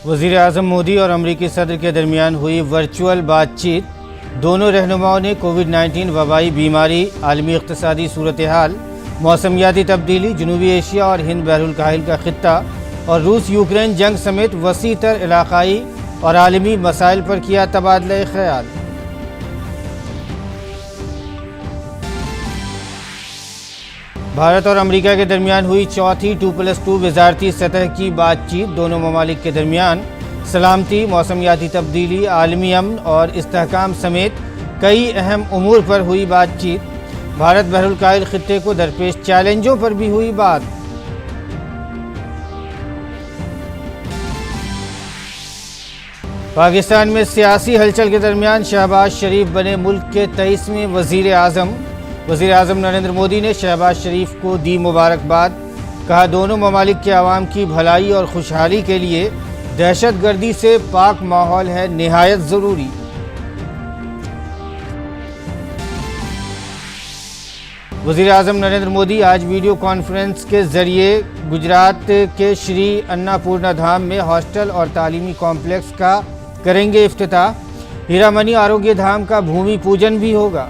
वज़ीर आज़म मोदी और अमरीकी सदर के दरमियान हुई वर्चुअल बातचीत। दोनों रहनुमाओं ने कोविड-19 वबाई बीमारी, आलमी इक़्तिसादी सूरत हाल, मौसमियाती तब्दीली, जनूबी एशिया और हिंद बहरुल काहिल का खित्ता और रूस यूक्रेन जंग समेत वसी तर इलाक़ाई और आलमी मसाइल पर किया तबादला ख़याल। भारत और अमेरिका के दरमियान हुई चौथी 2+2 वज़ारती सतह की बातचीत। दोनों ममालिक के दरमियान सलामती, मौसमियाती तब्दीली, आलमी अमन और इस्तेहकाम समेत कई अहम उमूर पर हुई बातचीत। भारत बहरुल काहिल खित्ते को दरपेश चैलेंजों पर भी हुई बात। पाकिस्तान में सियासी हलचल के दरमियान शहबाज शरीफ बने मुल्क के 23वें वज़ीर आज़म। वज़ीर आज़म नरेंद्र मोदी ने शहबाज शरीफ को दी मुबारकबाद। कहा, दोनों ममालिक के आवाम की भलाई और खुशहाली के लिए दहशतगर्दी से पाक माहौल है निहायत ज़रूरी। वज़ीर आज़म नरेंद्र मोदी आज वीडियो कॉन्फ्रेंस के ज़रिए गुजरात के श्री अन्नापूर्णा धाम में हॉस्टल और तालीमी कॉम्प्लेक्स का करेंगे इफ्तिताह। हीरामनी आरोग्य धाम का भूमि पूजन भी होगा।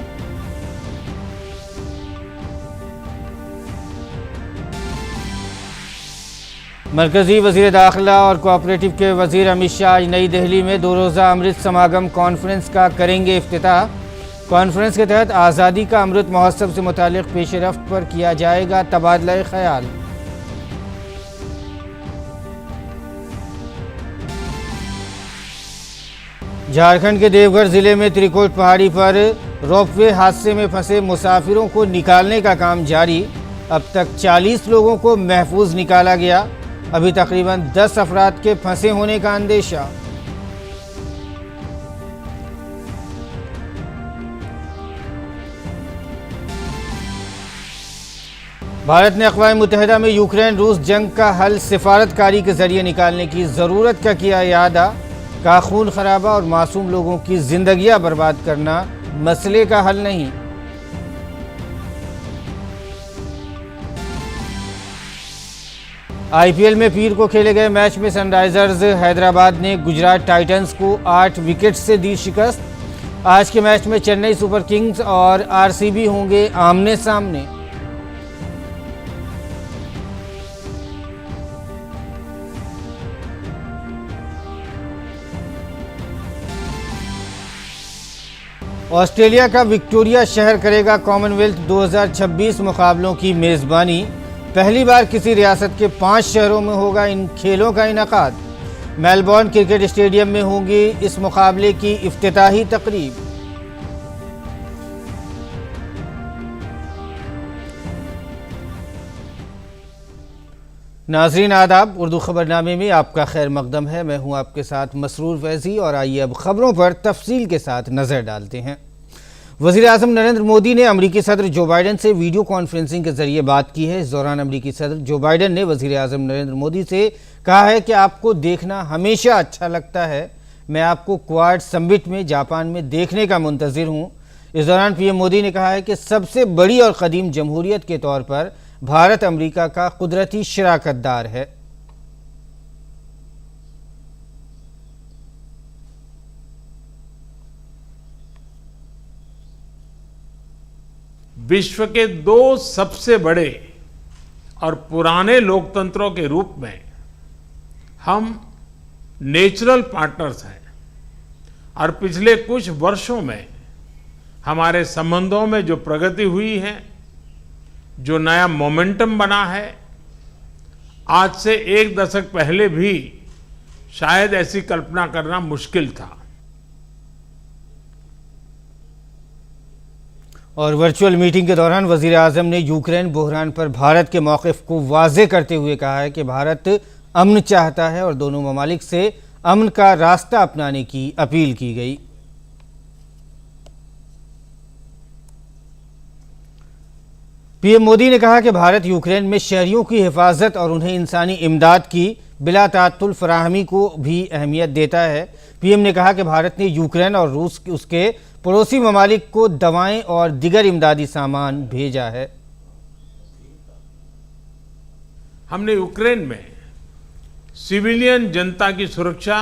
मरकज़ी वज़ीर दाखिला और कोऑपरेटिव के वज़ीर अमित शाह आज नई दिल्ली में 2 रोज़ा अमृत समागम कॉन्फ्रेंस का करेंगे इफ्तिताह। कॉन्फ्रेंस के तहत आज़ादी का अमृत महोत्सव से मुतालिक पेशरफ्त पर किया जाएगा तबादला ख़याल। झारखंड के देवघर ज़िले में त्रिकुट पहाड़ी पर रोपवे हादसे में फंसे मुसाफिरों को निकालने का काम जारी। अब तक 40 लोगों को महफूज निकाला गया। अभी तकरीबन 10 अफराद के फंसे होने का अंदेशा। भारत ने अक़वाम मुत्तहिदा में यूक्रेन रूस जंग का हल सिफारतकारी के जरिए निकालने की ज़रूरत का किया इयादा। कहा, खून खराबा और मासूम लोगों की जिंदगियां बर्बाद करना मसले का हल नहीं। आईपीएल में पीर को खेले गए मैच में सनराइजर्स हैदराबाद ने गुजरात टाइटंस को 8 विकेट से दी शिकस्त। आज के मैच में चेन्नई सुपर किंग्स और आरसीबी होंगे आमने सामने। ऑस्ट्रेलिया का विक्टोरिया शहर करेगा कॉमनवेल्थ 2026 मुकाबलों की मेज़बानी। पहली बार किसी रियासत के 5 शहरों में होगा इन खेलों का इनेकाद। मेलबर्न क्रिकेट स्टेडियम में होगी इस मुकाबले की इफ्तिताही तकरीब। नाज़रीन आदाब, उर्दू खबरनामे में आपका खैर मकदम है। मैं हूं आपके साथ मसरूर फैज़ी और आइए अब खबरों पर तफसील के साथ नज़र डालते हैं। वज़ीर आज़म नरेंद्र मोदी ने अमरीकी सदर जो बाइडन से वीडियो कॉन्फ्रेंसिंग के जरिए बात की है। इस दौरान अमरीकी सदर जो बाइडन ने वज़ीर आज़म नरेंद्र मोदी से कहा है कि आपको देखना हमेशा अच्छा लगता है। मैं आपको क्वाड समिट में जापान में देखने का मुंतज़िर हूँ। इस दौरान पीएम मोदी ने कहा है कि सबसे बड़ी और क़दीम जमहूरियत के तौर पर भारत अमरीका का कुदरती शराकतदार है। विश्व के 2 सबसे बड़े और पुराने लोकतंत्रों के रूप में हम नेचुरल पार्टनर्स हैं और पिछले कुछ वर्षों में हमारे संबंधों में जो प्रगति हुई है, जो नया मोमेंटम बना है, आज से 1 दशक पहले भी शायद ऐसी कल्पना करना मुश्किल था। और वर्चुअल मीटिंग के दौरान वज़ीर आज़म ने यूक्रेन बहरान पर भारत के मौक़िफ़ को वाज़े करते हुए कहा है कि भारत अमन चाहता है और दोनों ममालिक से अमन का रास्ता अपनाने की अपील की गई। पीएम मोदी ने कहा कि भारत यूक्रेन में शहरियों की हिफाजत और उन्हें इंसानी इमदाद की बिला तात्तुल फराहमी को भी अहमियत देता है। पीएम ने कहा कि भारत ने यूक्रेन और रूस उसके पड़ोसी ममालिक को दवाएं और दिगर इमदादी सामान भेजा है। हमने यूक्रेन में सिविलियन जनता की सुरक्षा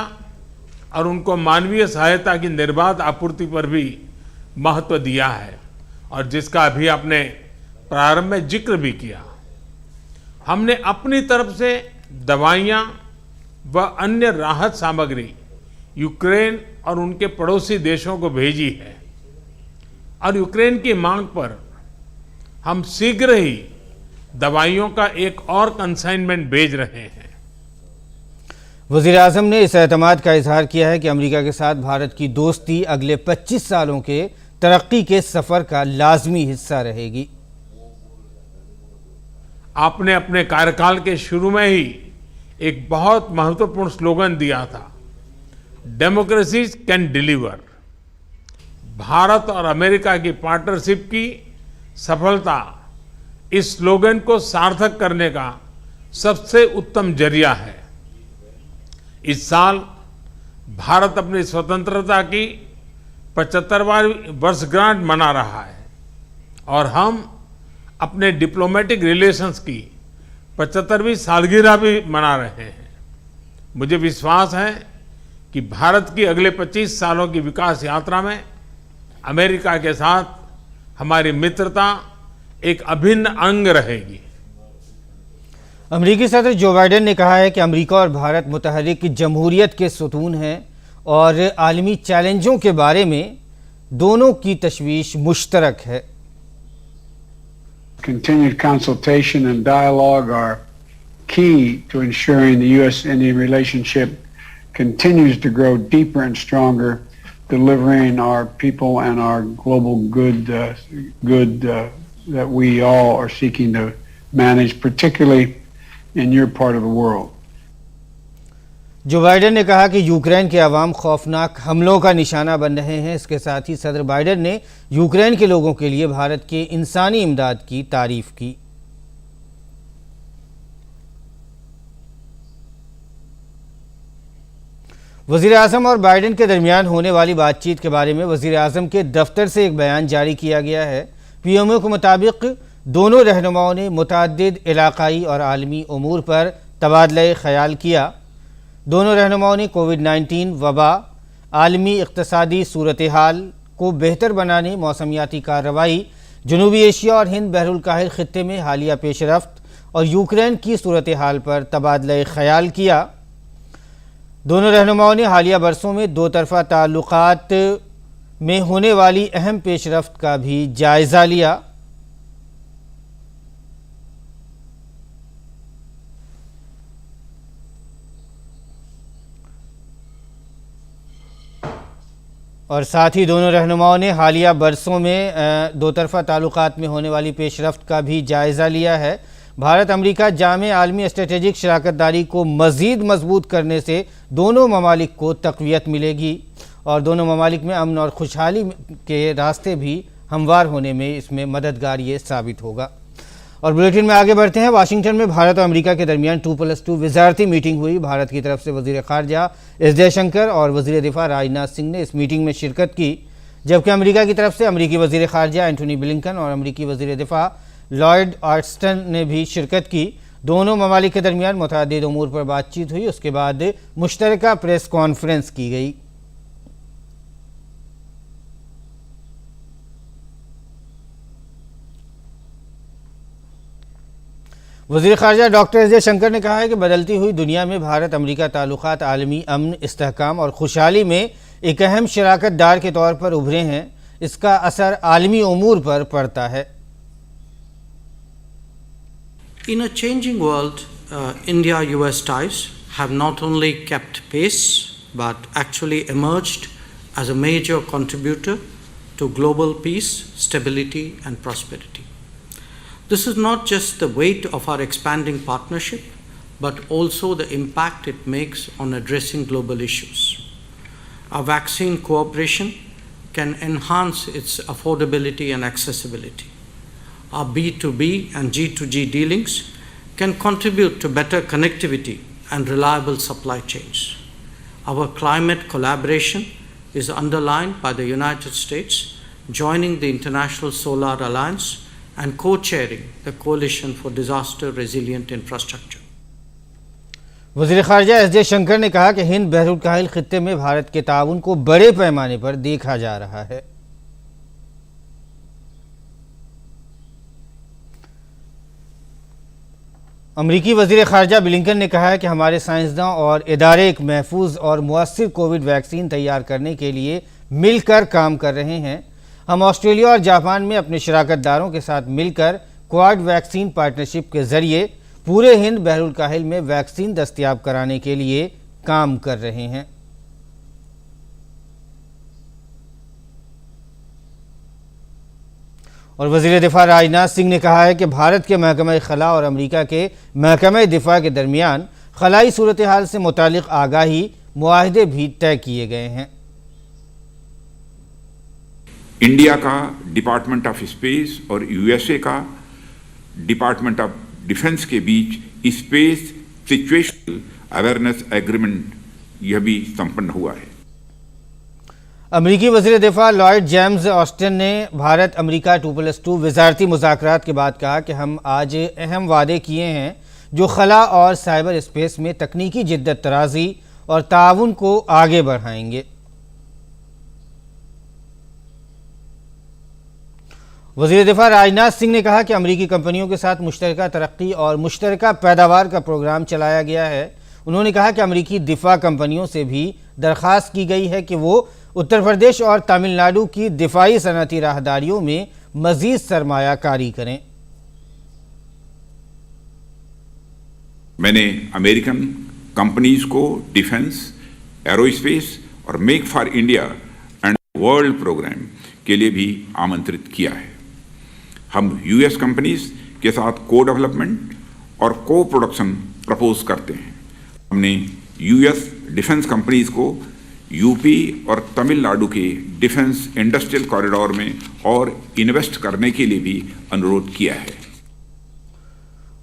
और उनको मानवीय सहायता की निर्बाध आपूर्ति पर भी महत्व दिया है और जिसका अभी आपने प्रारंभ में जिक्र भी किया। हमने अपनी तरफ से दवाइयां व अन्य राहत सामग्री यूक्रेन और उनके पड़ोसी देशों को भेजी है और यूक्रेन की मांग पर हम शीघ्र ही दवाइयों का एक और कंसाइनमेंट भेज रहे हैं। वज़ीर आज़म ने इस एतमाद का इजहार किया है कि अमेरिका के साथ भारत की दोस्ती अगले 25 सालों के तरक्की के सफर का लाजमी हिस्सा रहेगी। आपने अपने कार्यकाल के शुरू में ही एक बहुत महत्वपूर्ण स्लोगन दिया था, डेमोक्रेसी कैन डिलीवर। भारत और अमेरिका की पार्टनरशिप की सफलता इस स्लोगन को सार्थक करने का सबसे उत्तम जरिया है। इस साल भारत अपनी स्वतंत्रता की 75वां वर्षगांठ मना रहा है और हम अपने डिप्लोमेटिक रिलेशंस की 75वीं सालगिरह भी मना रहे हैं। मुझे विश्वास है कि भारत की अगले 25 सालों की विकास यात्रा में अमेरिका के साथ हमारी मित्रता एक अभिन्न अंग रहेगी। अमेरिकी सदर जो बाइडेन ने कहा है कि अमेरिका और भारत मुतहर्रिक जमहूरियत के सुतून हैं और आलमी चैलेंजों के बारे में दोनों की तशवीश मुश्तरक है। Continued consultation and dialogue are key to ensuring the U.S.-India relationship continues to grow deeper and stronger, delivering our people and our global good that we all are seeking to manage, particularly in your part of the world. Joe Biden ने कहा कि Ukraine के अवाम खौफनाक हमलों का निशाना बन रहे हैं। इसके साथ ही सदर बाइडेन ने यूक्रेन के लोगों के लिए भारत के इंसानी इमदाद की तारीफ की। वज़ीर आज़म और बाइडेन के दरमियान होने वाली बातचीत के बारे में वज़ीर आज़म के दफ्तर से एक बयान जारी किया गया है। पीएमओ के मुताबिक दोनों रहनुमाओं ने मुतअद्दिद इलाकाई और आलमी उमूर पर तबादला ख्याल किया। दोनों रहनुमाओं ने कोविड-19 वबा, आलमी इक़्तिसादी सूरत हाल को बेहतर बनाने, मौसमियाती कार्रवाई, जनूबी एशिया और हिंद बहरुल काहिल ख़ित्ते में हालिया पेशरफ्त और यूक्रेन की सूरत हाल पर तबादला ख्याल किया। दोनों रहनुमाओं ने हालिया बरसों में दो तरफ़ा ताल्लुक़ात में होने वाली अहम पेशरफ्त का भी जायज़ा लिया। और साथ ही दोनों रहनुमाओं ने हालिया बरसों में दो तरफ़ा ताल्लुक़ात में होने वाली पेशरफ्त का भी जायज़ा लिया है। भारत अमेरिका जामे आलमी स्ट्रेटेजिक शराकतदारी को मज़ीद मजबूत करने से दोनों ममालिक को तक़वियत मिलेगी और दोनों ममालिक में अमन और खुशहाली के रास्ते भी हमवार होने में इसमें मददगार ये साबित होगा। और बुलेटिन में आगे बढ़ते हैं। वाशिंगटन में भारत और अमेरिका के दरमियान 2+2 वज़ारती मीटिंग हुई। भारत की तरफ से वज़ीर ख़ारजा एस जयशंकर और वज़ीर दिफ़ा राजनाथ सिंह ने इस मीटिंग में शिरकत की, जबकि अमेरिका की तरफ से अमेरिकी वज़ीर ख़ारजा एंटोनी ब्लिंकन और अमेरिकी वज़ीर दिफ़ा लॉयड ऑस्टिन ने भी शिरकत की। दोनों ममालिक के दरमियान मुतअद्दिद उमूर पर बातचीत हुई। उसके बाद मुश्तरका प्रेस कॉन्फ्रेंस की गई। वज़ीर ख़ारजा डॉक्टर एस जयशंकर ने कहा है कि बदलती हुई दुनिया में भारत अमेरिका ताल्लुक़ात आलमी अमन, इस्तेहकाम और खुशहाली में एक अहम शराकतदार के तौर पर उभरे हैं। इसका असर आलमी उमूर पर पड़ता है। In a changing world, India-US ties have not only kept pace but actually emerged as a major contributor to global peace, stability and prosperity. This is not just the weight of our expanding partnership, but also the impact it makes on addressing global issues. Our vaccine cooperation can enhance its affordability and accessibility. Our B2B and G2G dealings can contribute to better connectivity and reliable supply chains. Our climate collaboration is underlined by the United States joining the International Solar Alliance and co-chairing the Coalition for Disaster Resilient Infrastructure. वज़ीर ख़ारजा S Jaishankar ने कहा कि हिंद बहरुल काहिल खित्ते में भारत के ताउन को बड़े पैमाने पर देखा जा रहा है। अमरीकी वज़ीर ख़ारजा ब्लिंकन ने कहा है कि हमारे साइंसदान और इदारे एक महफूज और मुअस्सिर कोविड वैक्सीन तैयार करने के लिए मिलकर काम कर रहे हैं। हम ऑस्ट्रेलिया और जापान में अपने शराकतदारों के साथ मिलकर क्वाड वैक्सीन पार्टनरशिप के जरिए पूरे हिंद बहरुल काहिल में वैक्सीन दस्तयाब कराने के लिए काम कर रहे हैं। और वज़ीर दिफा राजनाथ सिंह ने कहा है कि भारत के महकमा खला और अमेरिका के महकमा दिफा के दरमियान खलाई सूरत हाल से मुतालिक आगाही मुआहदे भी तय किए गए हैं। इंडिया का डिपार्टमेंट ऑफ स्पेस और यूएसए का डिपार्टमेंट ऑफ डिफेंस के बीच स्पेस सिचुएशनल अवेयरनेस एग्रीमेंट यह भी संपन्न हुआ है। अमरीकी वज़ीर दिफा लॉयड जेम्स ऑस्टिन ने भारत अमरीका 2+2 वज़ारती मुज़ाकरात के बाद कहा कि हम आज अहम वादे किए हैं जो खला और साइबर स्पेस में तकनीकी जिद्दत तराज़ी और ताउन को आगे बढ़ाएंगे। वज़ीर दिफा राजनाथ सिंह ने कहा कि अमरीकी कंपनियों के साथ मुश्तरका तरक्की और मुश्तरका पैदावार का प्रोग्राम चलाया गया है। उन्होंने कहा कि अमरीकी दिफा कंपनियों से भी दरख्वास्त की गई है कि वो उत्तर प्रदेश और तमिलनाडु की दिफाई सनअती राहदारियों में मजीद सरमायाकारी करें। मैंने अमेरिकन कंपनीज को डिफेंस, एरोस्पेस और make for India and world program के लिए भी आमंत्रित किया है। हम यूएस कंपनीज के साथ को डेवलपमेंट और को प्रोडक्शन प्रपोज करते हैं। हमने यूएस डिफेंस कंपनीज को यूपी और तमिलनाडु के डिफेंस इंडस्ट्रियल कॉरिडोर में और इन्वेस्ट करने के लिए भी अनुरोध किया है।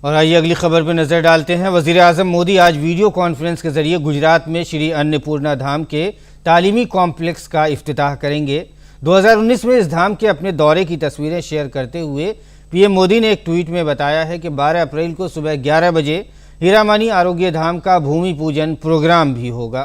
और आइए अगली खबर पर नजर डालते हैं। वज़ीर आज़म मोदी आज वीडियो कॉन्फ्रेंस के जरिए गुजरात में श्री अन्नपूर्णा धाम के तालीमी कॉम्प्लेक्स का इफ्तिताह करेंगे। 2019 में इस धाम के अपने दौरे की तस्वीरें शेयर करते हुए पीएम मोदी ने एक ट्वीट में बताया है कि 12 अप्रैल को सुबह 11 बजे हीरामानी आरोग्य धाम का भूमि पूजन प्रोग्राम भी होगा।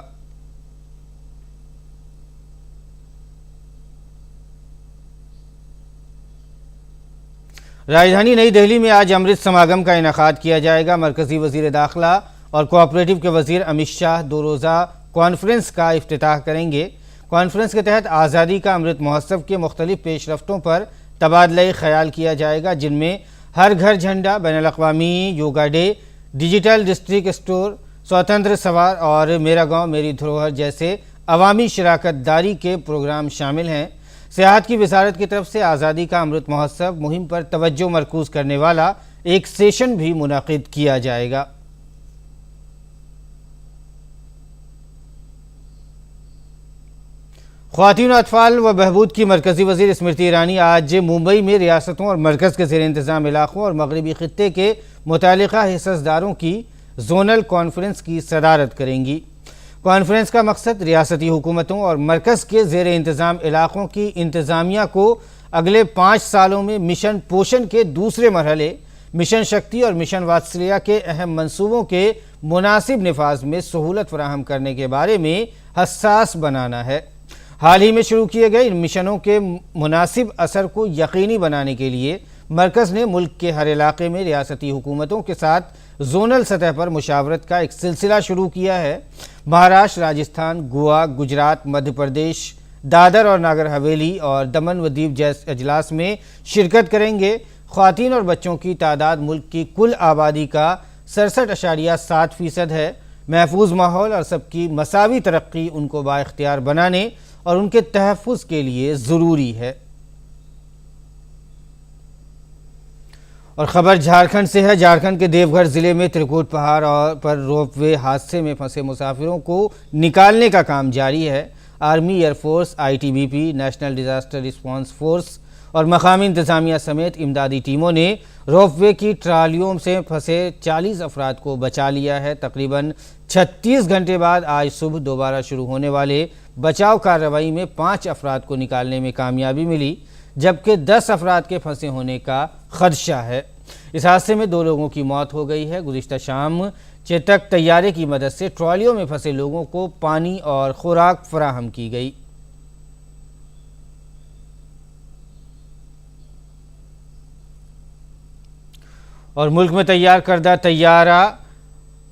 राजधानी नई दिल्ली में आज अमृत समागम का इनेकाद किया जाएगा। मरकजी वजीर दाखिला और कोऑपरेटिव के वजीर अमित शाह 2 रोज़ा कॉन्फ्रेंस का इफ्तिताह करेंगे। कॉन्फ्रेंस के तहत आज़ादी का अमृत महोत्सव के मुख्तलिफ पेशरफ्तों पर तबादला ख्याल किया जाएगा, जिनमें हर घर झंडा, बैनुल-अक़वामी yoga day, digital district store, स्वतंत्र सवार और मेरा गांव मेरी धरोहर जैसे अवामी शराकतदारी के प्रोग्राम शामिल हैं। सियाहत की वजारत की तरफ से आज़ादी का अमृत महोत्सव मुहिम पर तवज्जो मरकूज़ करने वाला एक सेशन भी मुनाकिद किया जाएगा। ख़वातीन अतफ़ाल व बहबूद की मरकज़ी वज़ीर स्मृति ईरानी आज मुंबई में रियासतों और मरकज़ के ज़ेर इंतज़ाम इलाक़ों और मगरबी ख़ित्ते के मुतालिका हिस्सेदारों की जोनल कॉन्फ्रेंस की सदारत करेंगी। कॉन्फ्रेंस का मकसद रियासती हुकूमतों और मरकज़ के ज़ेर इंतज़ाम इलाक़ों की इंतज़ामिया को अगले 5 सालों में मिशन पोषण के दूसरे मरहले, मिशन शक्ति और मिशन वात्सल्य के अहम मंसूबों के मुनासिब निफाज में सहूलत फराहम करने के बारे में हसास बनाना है। हाल ही में शुरू किए गए इन मिशनों के मुनासिब असर को यकीनी बनाने के लिए मरकज़ ने मुल्क के हर इलाके में रियासती हुकूमतों के साथ जोनल सतह पर मुशावरत का एक सिलसिला शुरू किया है। महाराष्ट्र, राजस्थान, गोवा, गुजरात, मध्य प्रदेश, दादर और नागर हवेली और दमन व दीव जैसे अजलास में शिरकत करेंगे। ख़वातीन और बच्चों की तादाद मुल्क की कुल आबादी का 67.7% है। महफूज माहौल और सबकी मसावी तरक्की उनको बाइख्तियार बनाने और उनके तहफ़्फ़ुज़ के लिए ज़रूरी है। और ख़बर झारखंड से है। झारखंड के देवघर ज़िले में त्रिकुट पहाड़ पर रोपवे हादसे में फंसे मुसाफिरों को निकालने का काम जारी है। Army, air force, ITBP, national disaster response force और मकामी इंतज़ामिया समेत इमदादी टीमों ने रोपवे की ट्रालियों से फंसे 40 अफराद को बचा लिया है। तकरीबन 36 घंटे बाद आज सुबह दोबारा शुरू होने वाले बचाव कार्रवाई में 5 अफराद को निकालने में कामयाबी मिली, जबकि 10 अफराद के फंसे होने का खदशा है। इस हादसे में 2 लोगों की मौत हो गई है। गुज़िश्ता शाम चेतक तैयारे की मदद से ट्रॉलियों में फंसे लोगों को पानी और खुराक फराहम की गई। और मुल्क में तैयार करदा तैयारा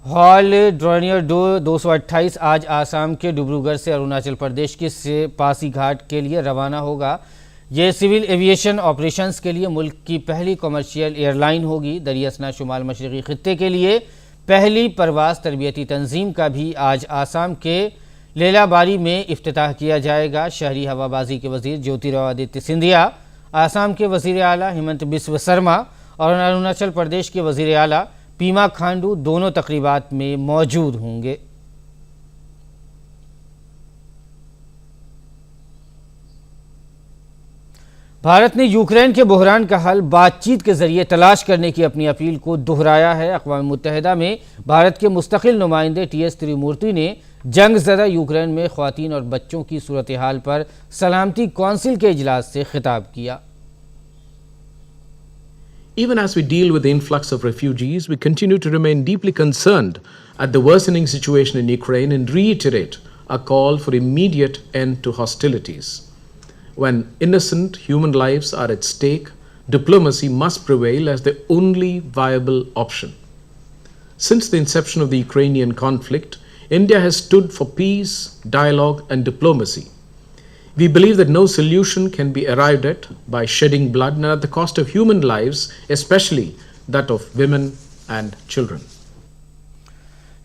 हॉल ड्रोनियर 228 आज आसाम के डिब्रूगढ़ से अरुणाचल प्रदेश के पासी घाट के लिए रवाना होगा। ये सिविल एविएशन ऑपरेशंस के लिए मुल्क की पहली कमर्शियल एयरलाइन होगी। दरियासना शुमाल मशरक़ी खित्ते के लिए पहली परवाज़ तरबियती तंजीम का भी आज आसाम के लेलाबारी में इफ्तिताह किया जाएगा। शहरी हवाबाजी के वज़ीर ज्योतिरादित्य सिंधिया, आसाम के वज़ीर आला हिमंत बिस्व शर्मा और अरुणाचल प्रदेश के वज़ीर आला पीमा खांडू दोनों तकरीबात में मौजूद होंगे। भारत ने यूक्रेन के बहरान का हल बातचीत के जरिए तलाश करने की अपनी अपील को दोहराया है। अक़वाम मुत्तहिदा में भारत के मुस्तकिल नुमाइंदे टी.एस. त्रिमूर्ति ने जंग ज़दा यूक्रेन में ख़वातीन और बच्चों की सूरत हाल पर सलामती कौंसिल के इजलास से खिताब किया। Even as we deal with the influx of refugees, we continue to remain deeply concerned at the worsening situation in Ukraine and reiterate a call for immediate end to hostilities. When innocent human lives are at stake, diplomacy must prevail as the only viable option. Since the inception of the Ukrainian conflict, India has stood for peace, dialogue, and diplomacy. We believe that no solution can be arrived at by shedding blood and at the cost of human lives, especially that of women and children.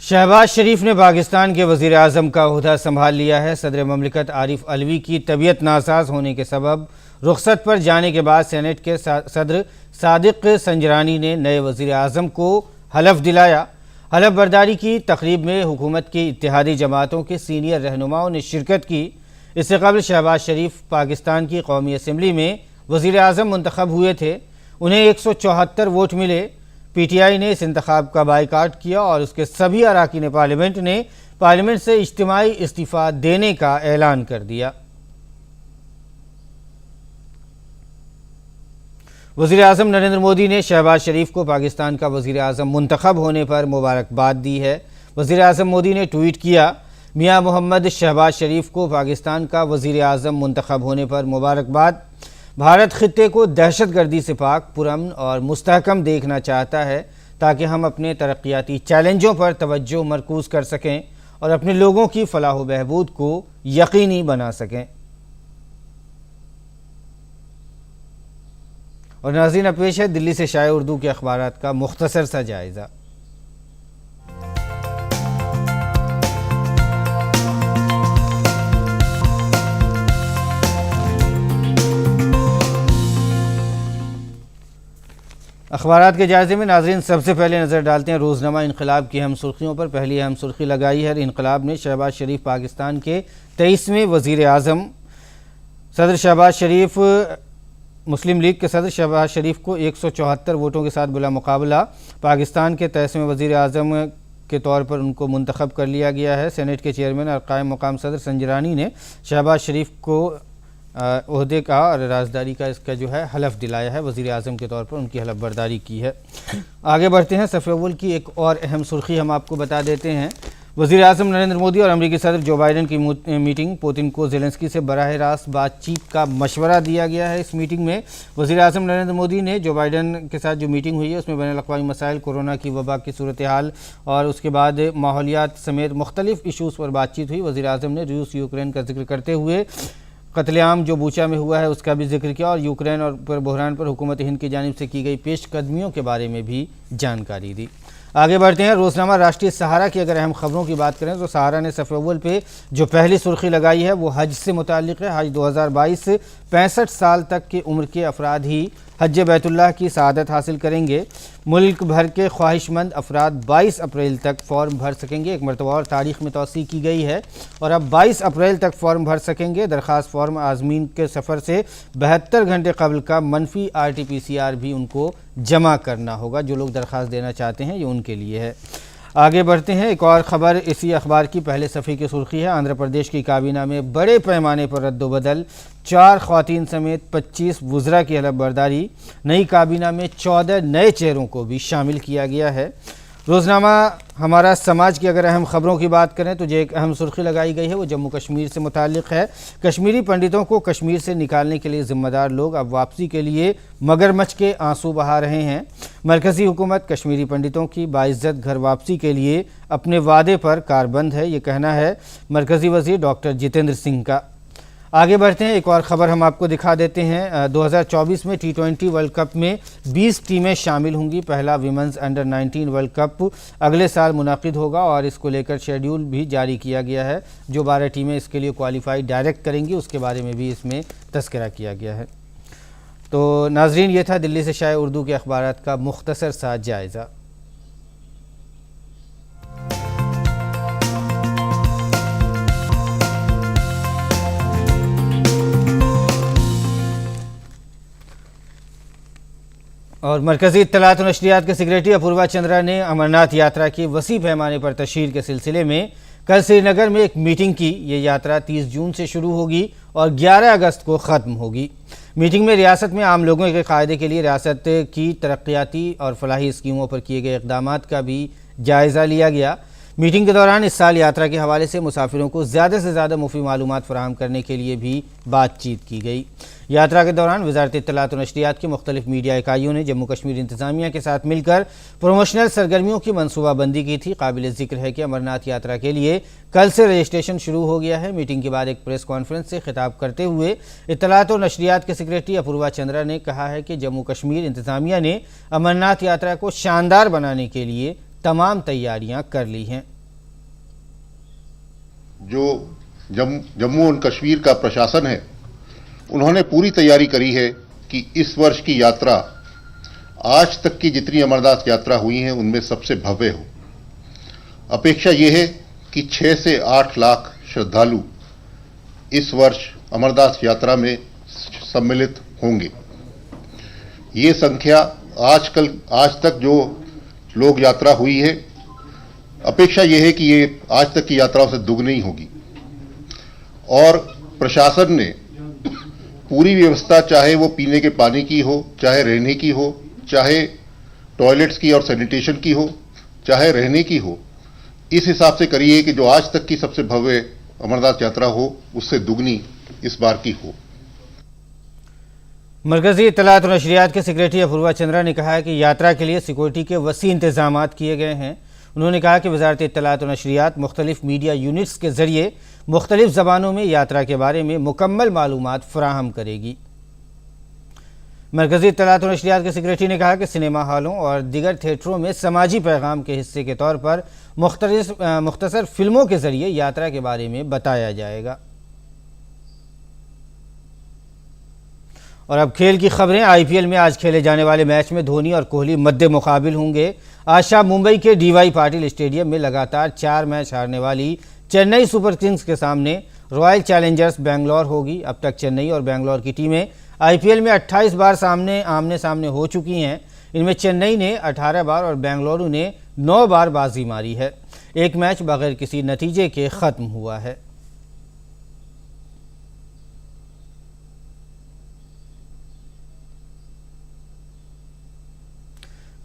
Shahbaz शरीफ ने पाकिस्तान के वज़ीर आज़म का ओहदा संभाल लिया है। सदर ममलिकत आरिफ अलवी की तबीयत नासाज होने के सबब रुखसत पर जाने के बाद सेनेट के सदर सादिक संजरानी ने नए वज़ीर आज़म को हलफ दिलाया। हलफ बर्दारी की तकरीब में हुकूमत की इत्तेहादी जमातों के सीनियर रहनुमाओं ने शिरकत की। इससे कबल शहबाज शरीफ पाकिस्तान की कौमी असम्बली में वज़ीर आज़म मुंतखब हुए थे। उन्हें 174 वोट मिले। पीटीआई ने इस इंतखाब का बाइकाट किया और उसके सभी अरकान पार्लियामेंट ने पार्लियामेंट से इज्तिमाई इस्तीफ़ा देने का ऐलान कर दिया। वज़ीर आज़म नरेंद्र मोदी ने शहबाज शरीफ को पाकिस्तान का वज़ीर आज़म मुंतखब होने पर मुबारकबाद दी है। वज़ीर आज़म मोदी ने ट्वीट किया, मियाँ मोहम्मद शहबाज शरीफ को पाकिस्तान का वज़ीर आज़म मुंतखब होने पर मुबारकबाद। भारत खित्ते को दहशतगर्दी से पाक, पुरअमन और मुस्तहकम देखना चाहता है ताकि हम अपने तरक्याती चैलेंजों पर तवज्जो मरकूज़ कर सकें और अपने लोगों की फलाह व बहबूद को यकीनी बना सकें। और नाज़रीन, अब पेश है दिल्ली से शाये उर्दू के अखबारात का मुख्तसर सा जायज़ा। अखबारात के जायज़े में नाज़रीन सबसे पहले नज़र डालते हैं रोज़नामा इनकलाब की अहम सुर्खियों पर। पहली अहम सुर्खी लगाई है इनकलाब ने शहबाज शरीफ पाकिस्तान के 23वें वज़ीर आज़म। सदर शहबाज शरीफ मुस्लिम लीग के सदर शहबाज शरीफ को 174 वोटों के साथ बिला मुकाबला पाकिस्तान के 23वें वज़ीर आज़म के तौर पर उनको मुंतखब कर लिया गया है। सेनेट के चेयरमैन और कायम मकाम सदर संजरानी ने शहबाज शरीफ को ओहदे का और राजदारी का इसका जो है हलफ दिलाया है। वज़ीर आज़म के तौर पर उनकी हलफ बर्दारी की है। आगे बढ़ते हैं। सफ़े अव्वल की एक और अहम सुर्खी हम आपको बता देते हैं। वज़ीर आज़म नरेंद्र मोदी और अमेरिकी सदर जो बाइडन की मीटिंग। पुतिन को ज़ेलेंस्की से बराह रास्त बातचीत का मशवरा दिया गया है। इस मीटिंग में वज़ीर आज़म नरेंद्र मोदी ने जो बाइडन के साथ जो मीटिंग हुई है उसमें बैनुल अक़वामी मसाइल, कोरोना की वबा की सूरत हाल और उसके बाद माहौलियात समेत मुख्तलिफ इशूज़ पर बातचीत हुई। वज़ीर आज़म ने रूस यूक्रेन का जिक्र करते हुए कत्लेआम जो बूचा में हुआ है उसका भी जिक्र किया और यूक्रेन और पर बहरान पर हुकूमत हिंद की जानिब से की गई पेशकदमियों के बारे में भी जानकारी दी। आगे बढ़ते हैं। रोज़नामा राष्ट्रीय सहारा की अगर अहम खबरों की बात करें तो सहारा ने सफ़े अव्वल पे जो पहली सुर्खी लगाई है वो हज से मुताल्लिक़ है। हज 2022 65 साल तक की उम्र के अफराद ही हज बैतुल्लाह की सआदत हासिल करेंगे। मुल्क भर के ख्वाहिशमंद अफराद 22 अप्रैल तक फ़ॉर्म भर सकेंगे। एक मरतबा और तारीख़ में तौसीक़ की गई है और अब 22 अप्रैल तक फ़ॉर्म भर सकेंगे। दरख्वास्त फ़ॉर्म आज़मीन के सफ़र से 72 घंटे कबल का मनफी RT-PCR भी उनको जमा करना होगा। जो लोग दरख्वास्त देना चाहते हैं ये उनके लिए है। आगे बढ़ते हैं। एक और खबर इसी अखबार की पहले सफ़े की सुर्खी है। आंध्र प्रदेश की काबीना में बड़े पैमाने पर रद्दोबदल, 4 ख़वातीन समेत 25 वुज़रा की हलफबरदारी। नई काबीना में 14 नए चेहरों को भी शामिल किया गया है। रोज़नामा हमारा समाज की अगर अहम ख़बरों की बात करें तो जो एक अहम सुर्खी लगाई गई है वो जम्मू कश्मीर से मुताल्लिक़ है। कश्मीरी पंडितों को कश्मीर से निकालने के लिए ज़िम्मेदार लोग अब वापसी के लिए मगरमच्छ के आंसू बहा रहे हैं। मरकज़ी हुकूमत कश्मीरी पंडितों की बाइज़्ज़त घर वापसी के लिए अपने वादे पर कारबंद है, ये कहना है मरकज़ी वज़ीर डॉक्टर जितेंद्र सिंह का। आगे बढ़ते हैं। एक और ख़बर हम आपको दिखा देते हैं। 2024 में T20 वर्ल्ड कप में 20 टीमें शामिल होंगी। पहला विमेंस अंडर 19 वर्ल्ड कप अगले साल मुनाकिद होगा और इसको लेकर शेड्यूल भी जारी किया गया है। जो 12 टीमें इसके लिए क्वालिफाई डायरेक्ट करेंगी उसके बारे में भी इसमें तज़किरा किया गया है। तो नाज़रीन, ये था दिल्ली से शाये उर्दू के अखबारात का मुख्तसर सा जायज़ा। और मरकज़ी इत्तलात और नशरियात के सेक्रेटरी अपूर्वा चंद्रा ने अमरनाथ यात्रा की वसी पैमाने पर तशहीर के सिलसिले में कल श्रीनगर में एक मीटिंग की। ये यात्रा 30 जून से शुरू होगी और 11 अगस्त को ख़त्म होगी। मीटिंग में रियासत में आम लोगों के फ़ायदे के लिए रियासत की तरक्याती और फलाही स्कीमों पर किए गए इक़दामात का भी जायज़ा लिया गया। मीटिंग के दौरान इस साल यात्रा के हवाले से मुसाफिरों को ज़्यादा से ज़्यादा मुफ़ीद मालूमात फ़राहम करने के लिए भी बातचीत की गई। यात्रा के दौरान वज़ारत इत्तलात और नशरियात की मुख्तलिफ मीडिया इकाइयों ने जम्मू कश्मीर इंतज़ामिया के साथ मिलकर प्रमोशनल सरगर्मियों की मनसूबाबंदी की थी। काबिल ज़िक्र है कि अमरनाथ यात्रा के लिए कल से रजिस्ट्रेशन शुरू हो गया है। मीटिंग के बाद एक प्रेस कॉन्फ्रेंस से खिताब करते हुए इत्तलात और नशरियात के सेक्रेटरी अपूर्वा चंद्रा ने कहा है कि जम्मू कश्मीर इंतज़ामिया ने अमरनाथ यात्रा को शानदार बनाने के लिए तमाम तैयारियां कर ली हैं। जो जम्मू और कश्मीर का प्रशासन है उन्होंने पूरी तैयारी करी है कि इस वर्ष की यात्रा आज तक की जितनी अमरनाथ यात्रा हुई हैं उनमें सबसे भव्य हो। अपेक्षा यह है कि 6 से 8 लाख श्रद्धालु इस वर्ष अमरनाथ यात्रा में सम्मिलित होंगे। ये संख्या आज तक जो लोग यात्रा हुई है, अपेक्षा यह है कि ये आज तक की यात्राओं से दुगनी होगी। और प्रशासन ने पूरी व्यवस्था, चाहे वो पीने के पानी की हो, चाहे रहने की हो, चाहे टॉयलेट्स की और सैनिटेशन की हो, चाहे रहने की हो, इस हिसाब से करी है कि जो आज तक की सबसे भव्य अमरनाथ यात्रा हो उससे दुगनी इस बार की हो। मरकज़ी इत्तलात और नशरियात के सेक्रेटरी अपूर्वा चंद्रा ने कहा है कि यात्रा के लिए सिक्योरिटी के वसी इंतजामात किए गए हैं। उन्होंने कहा कि वज़ारत इत्तलात और नशरियात मुख्तलिफ मीडिया यूनिट्स के ज़रिए मुख्तलिफ ज़बानों में यात्रा के बारे में मुकम्मल मालूमात फ़राहम करेगी। मरकज़ी इत्तलात और नशरियात के सेक्रेटरी ने कहा कि सिनेमा हॉलों और दीगर थिएटरों में समाजी पैगाम के हिस्से के तौर पर मुख्तसर फिल्मों के ज़रिए यात्रा के बारे में बताया जाएगा। और अब खेल की खबरें। IPL में आज खेले जाने वाले मैच में धोनी और कोहली मद्दे मुकाबिल होंगे। आज शाम मुंबई के DY पाटिल स्टेडियम में लगातार 4 मैच हारने वाली चेन्नई सुपर किंग्स के सामने रॉयल चैलेंजर्स बेंगलोर होगी। अब तक चेन्नई और बेंगलोर की टीमें IPL में 28 बार आमने सामने हो चुकी हैं। इनमें चेन्नई ने 18 बार और बेंगलुरु ने 9 बार बाजी मारी है। एक मैच बगैर किसी नतीजे के ख़त्म हुआ है।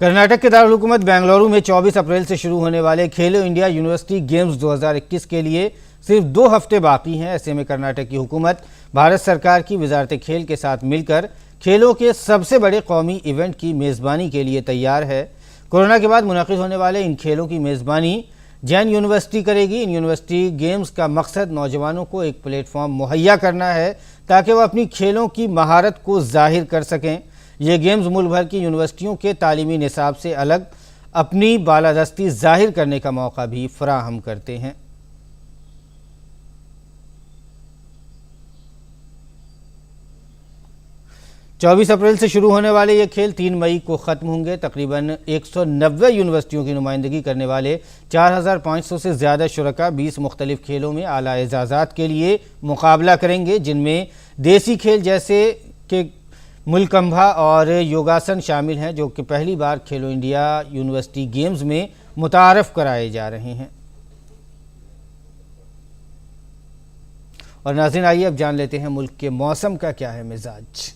कर्नाटक के दारुल हुकूमत बेंगलुरु में 24 अप्रैल से शुरू होने वाले खेलो इंडिया यूनिवर्सिटी गेम्स 2021 के लिए सिर्फ 2 हफ्ते बाकी हैं। ऐसे में कर्नाटक की हुकूमत भारत सरकार की वजारत खेल के साथ मिलकर खेलों के सबसे बड़े कौमी इवेंट की मेज़बानी के लिए तैयार है। कोरोना के बाद मुनक़िद होने वाले इन खेलों की मेज़बानी जैन यूनिवर्सिटी करेगी। इन यूनिवर्सिटी गेम्स का मकसद नौजवानों को एक प्लेटफॉर्म मुहैया करना है ताकि वह अपनी खेलों की महारत को जाहिर कर सकें। ये गेम्स मुल्क भर की यूनिवर्सिटियों के तालीमी निसाब से अलग अपनी बालादस्ती जाहिर करने का मौका भी फराहम करते हैं। चौबीस अप्रैल से शुरू होने वाले ये खेल 3 मई को ख़त्म होंगे। तकरीबन 190 यूनिवर्सिटियों की नुमाइंदगी करने वाले 4500 से ज़्यादा शुरका 20 मुख्तलिफ खेलों में आला एजाज़ात के लिए मुकाबला करेंगे, जिनमें देसी खेल जैसे कि मुलकंभा और योगासन शामिल हैं, जो कि पहली बार खेलो इंडिया यूनिवर्सिटी गेम्स में मुतारफ़ कराए जा रहे हैं। और नाज़रीन, आइए अब जान लेते हैं मुल्क के मौसम का क्या है मिजाज।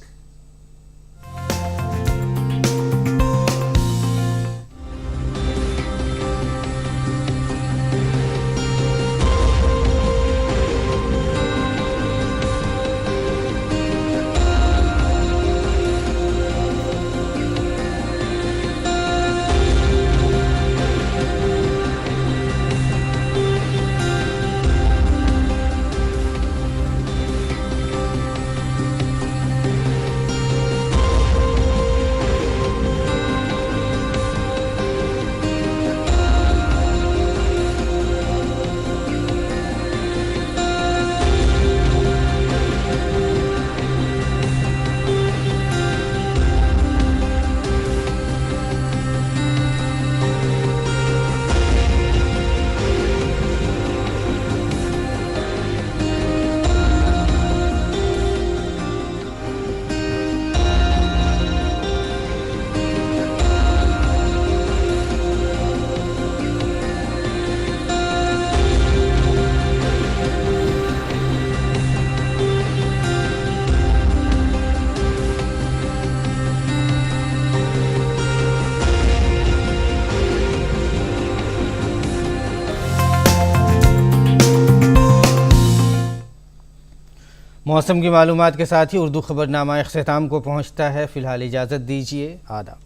मौसम की मालूमात के साथ ही उर्दू खबरनामा इख्तिताम को पहुंचता है। फिलहाल इजाज़त दीजिए। आदाब।